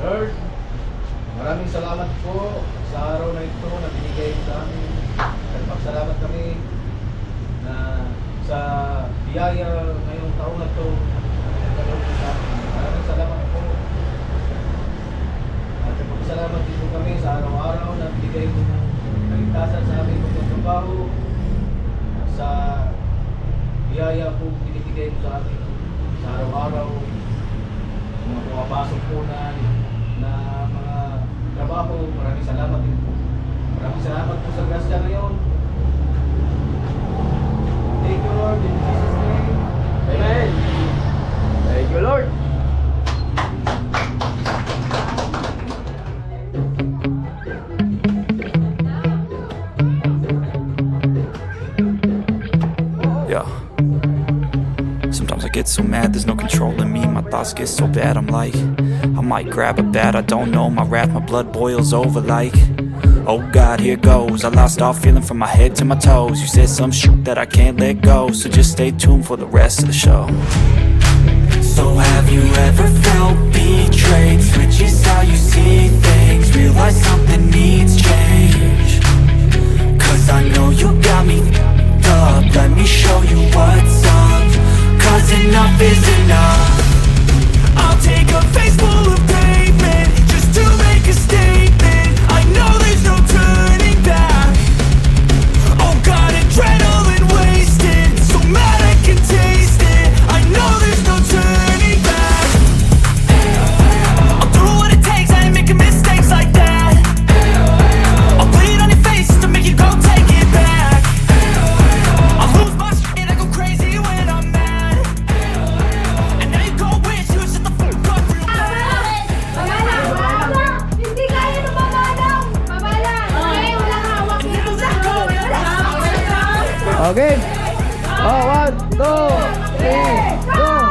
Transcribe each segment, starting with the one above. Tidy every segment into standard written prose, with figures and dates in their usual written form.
Lord, maraming salamat po sa araw na ito na binigay sa amin. Nagpasalamat kami na sa biyaya ngayong taon na ito. Maraming salamat po. At nagpasalamat din po kami sa araw-araw na binigay mo ng kaligtasan sa aming pagtatrabaho. Sa biyaya po binibigay mo sa amin sa araw-araw. Mga pumapasok po na mga trabaho, maraming salamat din po. Maraming salamat po sa grasya ngayon. Thank you, Lord, in Jesus' name. Amen. Thank you, Lord. Yeah. Sometimes I get so mad, there's no controlling me. My thoughts get so bad, I'm like, I might grab a bat, I don't know. My wrath, my blood boils over like, oh God, here goes. I lost all feeling from my head to my toes. You said some shit that I can't let go, so just stay tuned for the rest of the show. So have you ever felt betrayed? Switches how you see things, realize something needs change. Cause I know you got me f***ed up. Let me show you what's up. Cause enough is enough. I'll take a face full of pavement just to make a statement. I know there's no turning back. Oh God, adrenaline wasted, so mad I can taste it. I know there's no turning back. I'll do what it takes, I ain't making mistakes like that. I'll put it on your face to make you go take it back. I'll lose my shit, I go crazy when I'm mad. And now you go wish you shut the fuck up real bad. Hindi kaya na mamalang! Mamalang! Okay, walang hawak dito sa Okay. Oh, 1, 2, 3, go!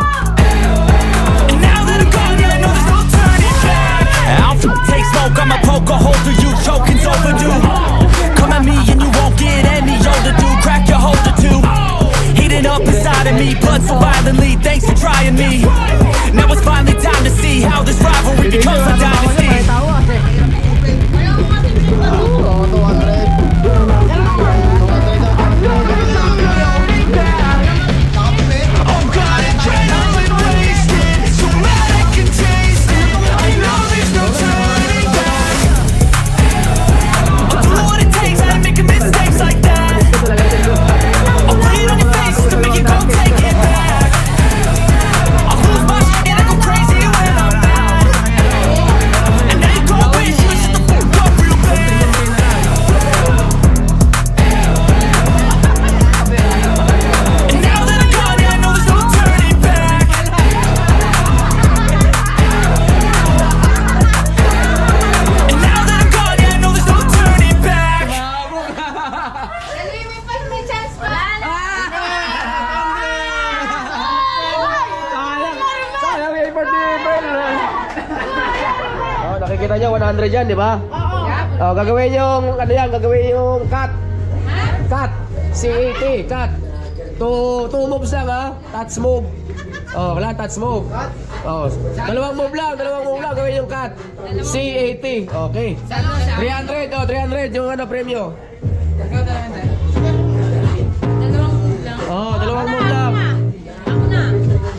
And now that I'm gone, yeah, I know there's no turning back. I'll take smoke, I'ma poke a hole through you, choking's overdue. Come at me and you won't get any older, dude. Crack your holder too. Heating up inside of me, blood so violently. Thanks for trying me. Now it's finally time to see how this rivalry becomes a dynasty. Oh God, adrenaline wasted, so mad I can taste it. I know there's no turning back. I'll do what it takes, I ain't making mistakes like that. I'll put it on your face to make you go take it back. I'll lose my shit and I go crazy when I'm mad. And now you go wish you shut the fuck up real bad. And now that I'm gone, yeah, I know there's no turning back. And now that I'm gone, yeah, I know there's no turning back. Dali, may chance pa! Sayang yung Ipil-ipil. Oh, nakikita nyo 100 yan, di ba? Oh, gagawin yung ano yan, gagawin yung cut. Cut. C-A-T, cut. Two moves lang ha. Touch move. Oh, wala touch move. Oh, dalawang move lang, gawin yung cut. C-A-T. Okay. 300, oh, 300 yung ano premyo. Oh, dalawang move lang.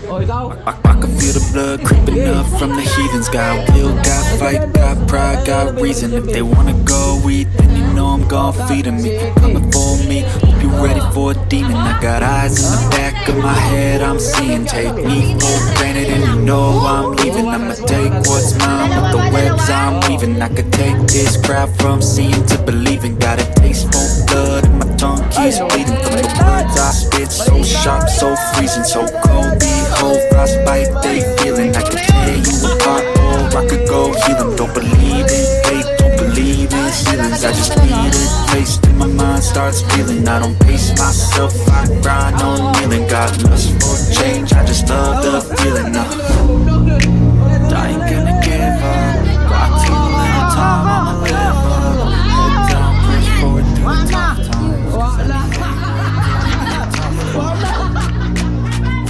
Oh, ikaw? I can feel the blood creeping up from the heathens. Got will, got fight, got pride, got reason. If they wanna go eat, then you know I'm gon' feed them. If you're coming for me, hope you're ready for a demon. I got eyes in the back of my head, I'm seeing. Take me for granted and you know I'm leaving. I'ma take what's mine with the webs I'm weaving. I could take this crowd from seeing to believing. Got a taste for blood and my tongue keeps bleeding. From the words I spit, so sharp, so freezing, so cold. Behold, frostbite, they feeling. I could tear you apart or I could go heal them. Don't believe in fate, don't believe in ceilings. I just need it placed in my mind, starts feeling. I don't pace myself, I grind on kneeling. Got lust for change, I just love the feeling. I ain't gonna give up. Got too little time, I'ma live up. Head down, push forward through the tough times.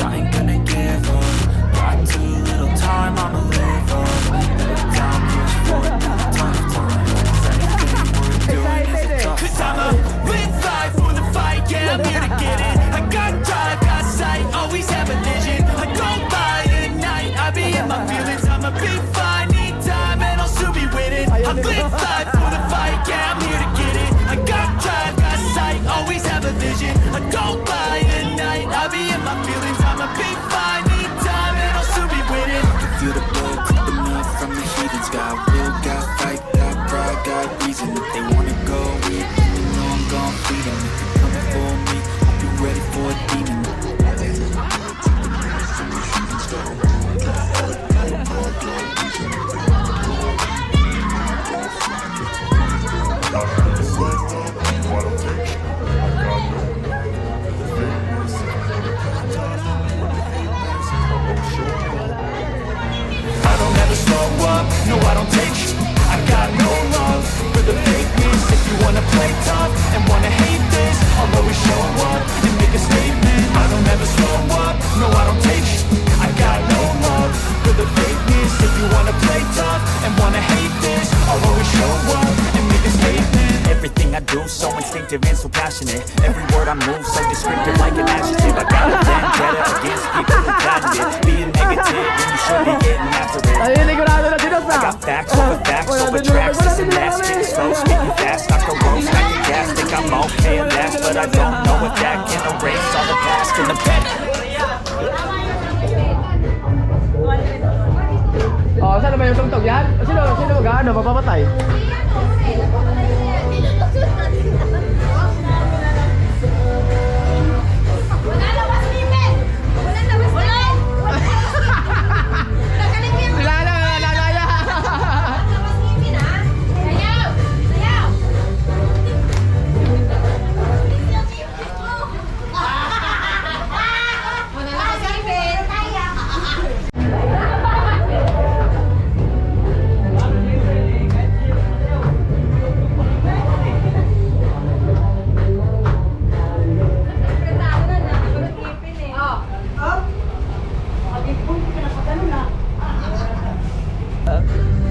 I ain't gonna give up. Got too little time, I'ma live up. Head down, no I don't take sh**. I got no love for the fakeness. If you wanna play tough and wanna hate this, I'll always show up and make a statement. I don't ever slow up, no I don't take sh**. I got no love for the fakeness. If you wanna play tough and wanna hate this, I'll always show up and make a statement. Everything I do so instinctive and so passionate. Every word I move so descriptive like an adjective. I got a vendetta against people who patent it. Being negative when you should be getting after it. I got facts over tracks. This and that, spitting slow, speaking fast. Knock a roll, smacking gas. Think I'm okay at last, but I don't know if that can erase all the past in the past. Oh, saan naman yung tungtog yan? Sino mag-ano? Mapapatay? Wala na mas limit! Wala na mas limit! Nagaling mo yung... Wala na Wala na mas limit, ha? Sayaw! Sayaw!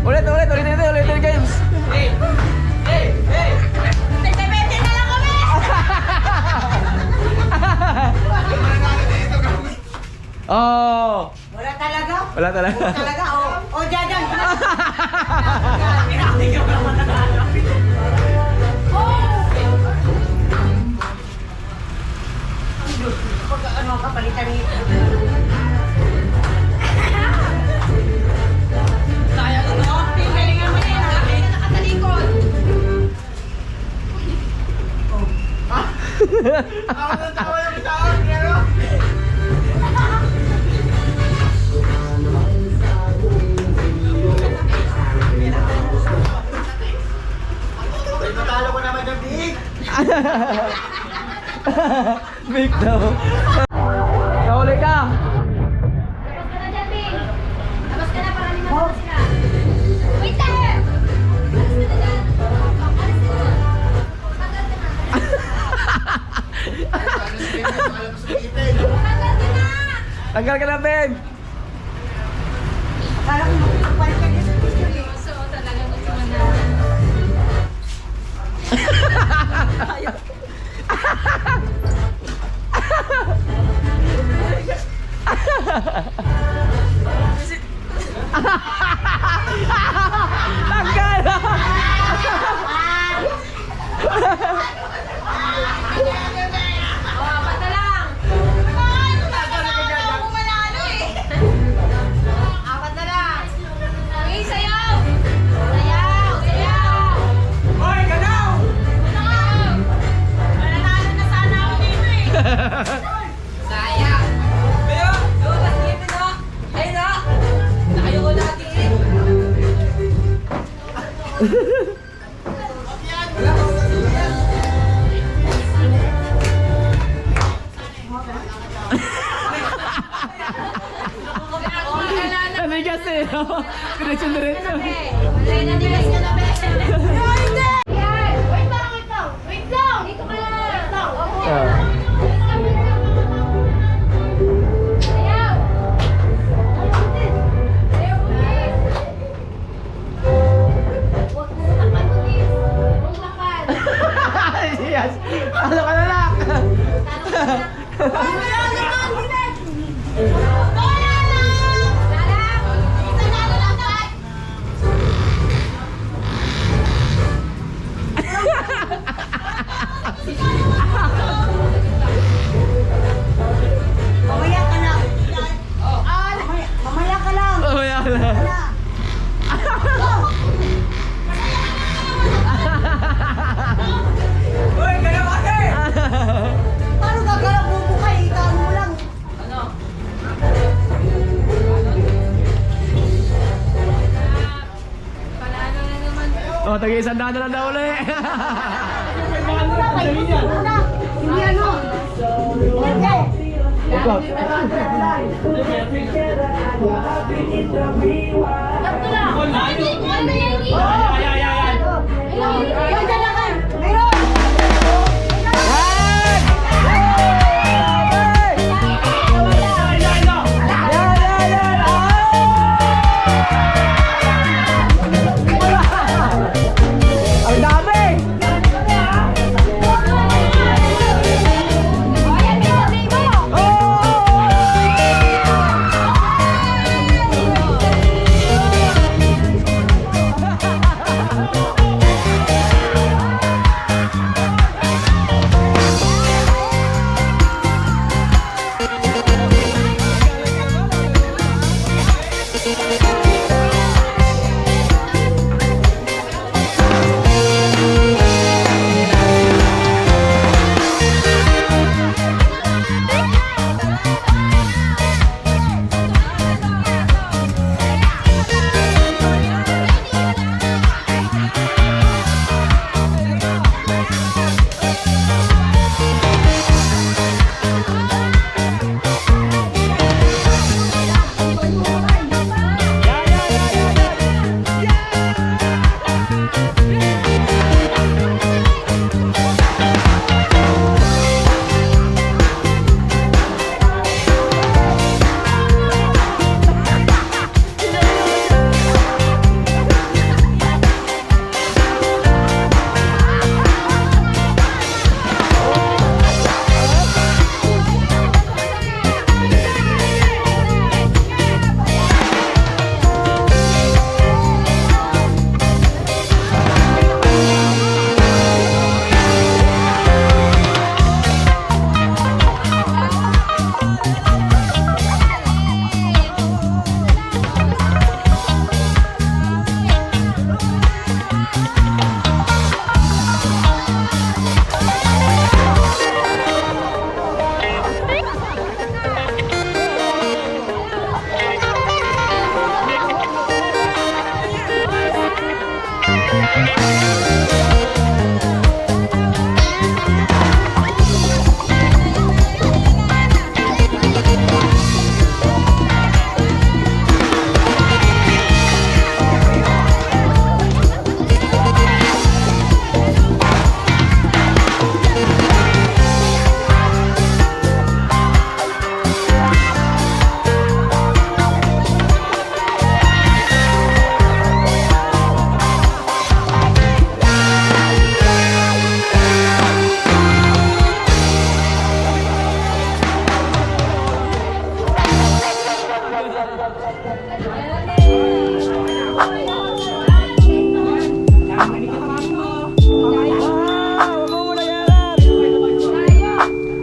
Wala na mas limit! Ulitin games. Nagtibete na lang kami! Oh. Wala talaga? Wala talaga. Talaga, oh. Oh, Jajan! Ano ang kapalitan ni... Sayang ito. Galingan mo yun, ha? Kaya na nakatalikod. Ako nang tawa yung saan, pero... Ay, matalo ko naman yung big! Big daw. Nahuli ka. Labas ka na dyan, Bing. Labas ka na para limang sila. Wait there! Alis ka na dyan. Alis ka na. Tagal ka na. Tagal ka na. Tanggal ka na, Ben. Akala ko magpapalit ka dyan sa picture, eh. So, talaga gusto mo na. Tanggal. Oh, apat na lang. Ay, ako manalo, eh. Apat na lang. Okay, sayaw. Sayaw, sayaw. Hoy, ganaw! Sayaw. Mananalo na sana ako dito, eh. Sayaw. Pero, mas limit, no? Ayun, no? Nakayoko natin, eh. Nanigas eh. Diretso. Wait lang, wait lang. Wait lang. Dito ka lang. Wait lang. Ayaw. Ayaw, ulit. Huwag mo takpan, ulit. Huwag lakad. Yes. Ano ka na lang? Wala naman, ulit. Wala lang. Isa na lang, guys. Mamaya ka lang. Mamaya ka lang. Mamaya ka lang. Hoy, ganaw kasi! Paano gagalak mo bukay? Ikaw mo lang. Ano? Palano na naman. Oh, tagi-100 na lang daw ulit. Hindi ano. Hindi. Ikaw. Tatlo lang. Yan, dyan lang ka. Meron. Ang dami! O, yan,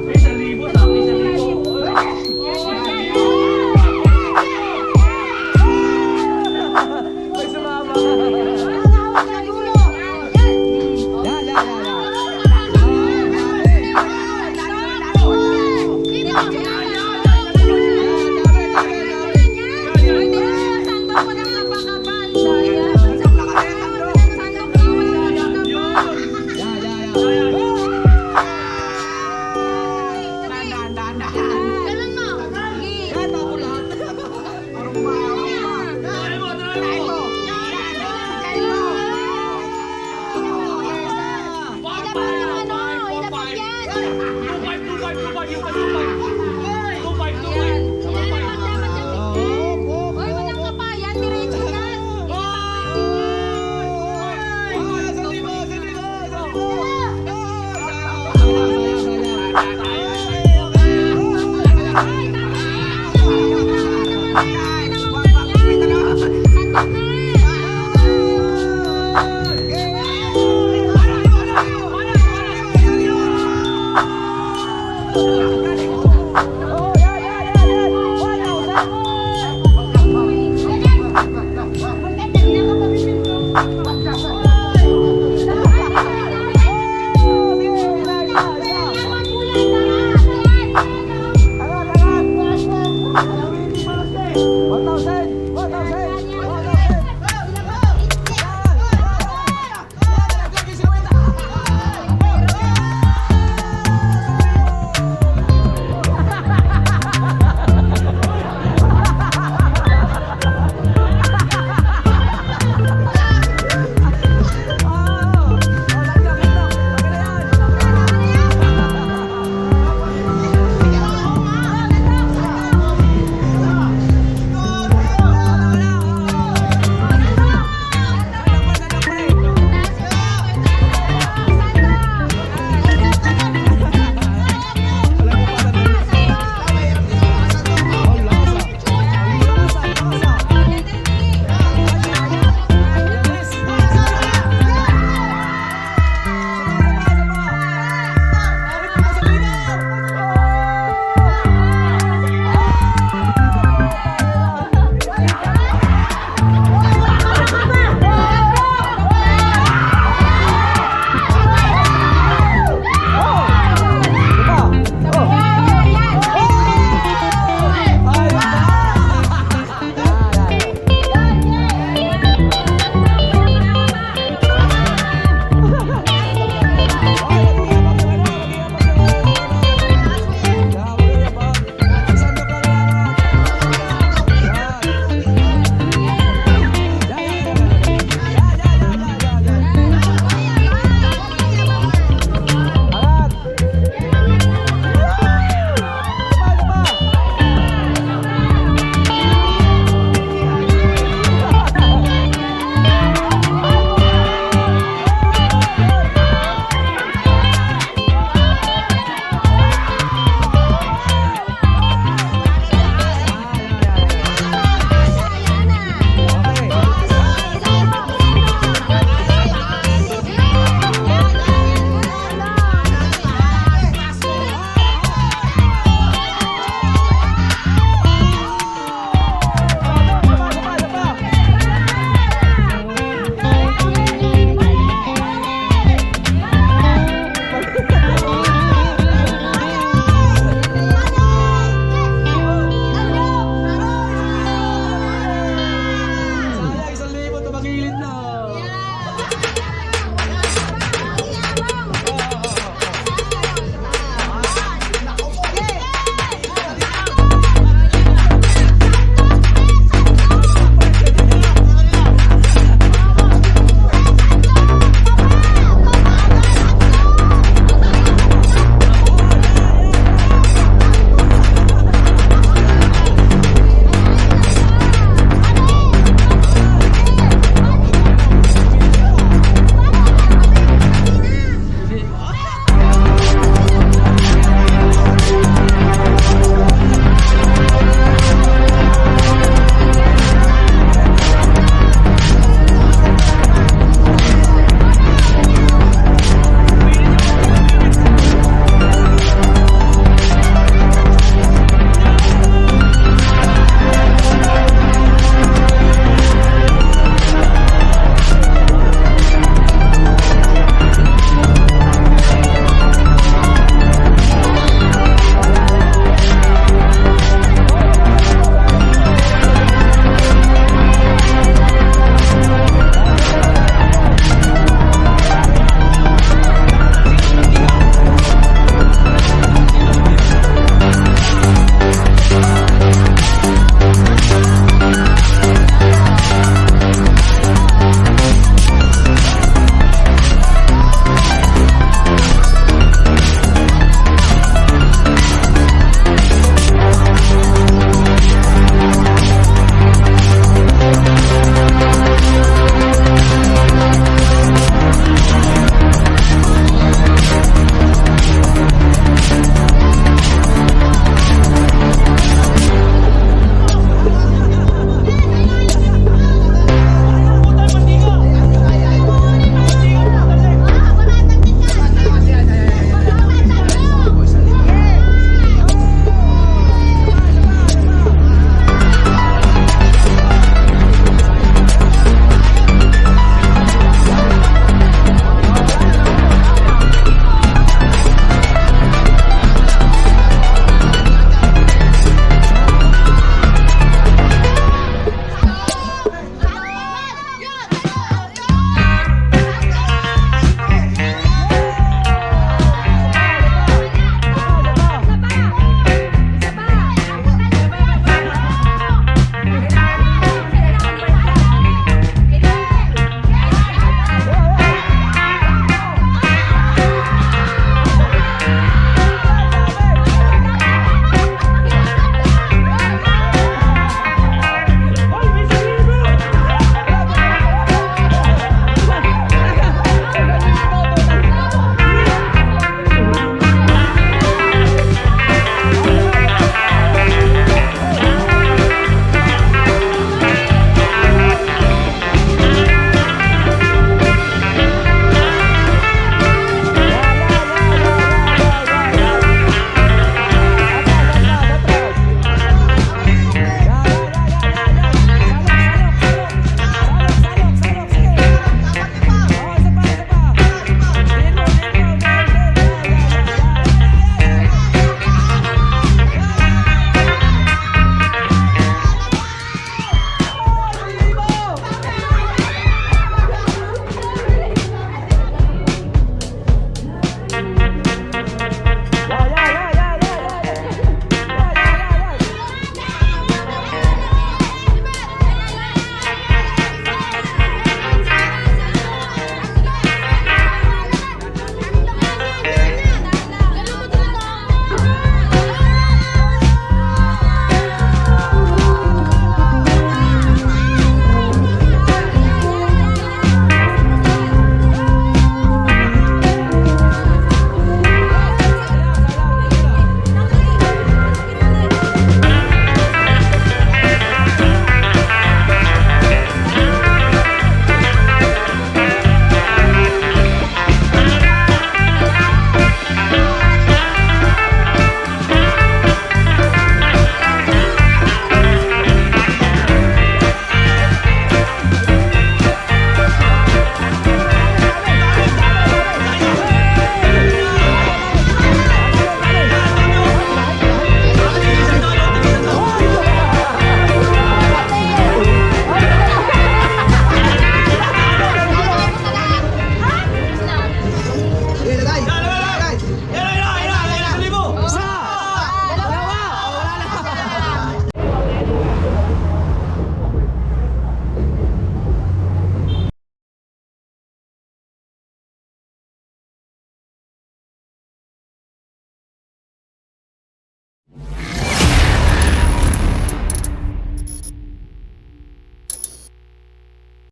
may sabi mo. $1,000!